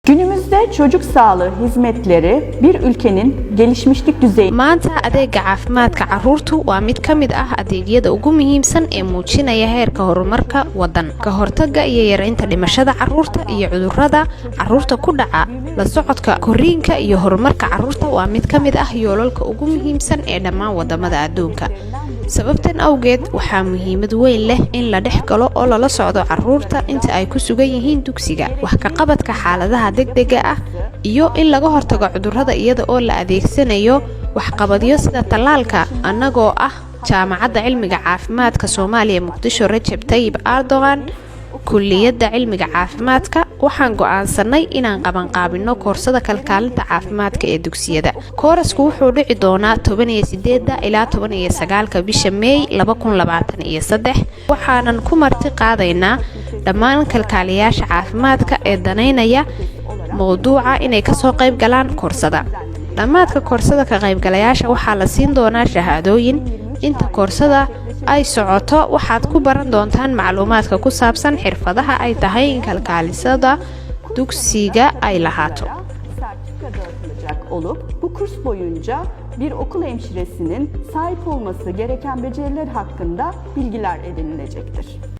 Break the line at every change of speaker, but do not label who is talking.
Günümüzde çocuk sağlığı hizmetleri bir ülkenin gelişmişlik düzeyi.
Maanta adeega caafimaadka carruurtu waa mid ka mid ah adeegyada ugu muhiimsan ee muujinaya heerka horumarka waddan, ka hortagga iyo yaraynta dhimashada carruurta iyo cudurrada carruurta ku dhaca. La socodka korriinka iyo horumarka carruurta waa mid ka mid ah yoolalka ugu muhiimsan ee dhammaan wadamada adduunka. Sababtan awgeed waxaa muhiimad weyn leh in la dhex galo oo lala socdo carruurta inta ay ku sugan yihiin dugsiga, wax ka qabadka xaaladaha degdega ah iyo in laga hortago cudurrada iyada oo la adeegsanayo waxqabadyo sida tallaalka. Annagoo ah Jaamacadda Cilmiga Caafimaadka Soomaaliya Muqdisho Recep Tayyip Erdogan kulliyadda cilmiga caafimaadka waxaan go'aansanay inaan qabanqaabino koorsada kalkaalinta caafimaadka ee dugsiyada. Koorasku wuxuu dhici doonaa 18 ilaa 19 bisha May 2023 waxaanan ku marti qaadaynaa dhammaan kalkaaliyaasha caafimaadka ee danaynaya mowduuca inay ka soo qayb galaan koorsada. Dhammaadka koorsada ka qaybgalayaasha waxaa la siin doonaa shahaadooyin. Inta koorsada ay socoto waxaad ku baran doontaan macluumaadka ku saabsan xirfadaha ay tahay in kalkaalisada dugsiga ay lahaato.
Bu kurs boyunca bir okul hemşiresinin sahip olması gereken beceriler hakkında bilgiler edinilecektir.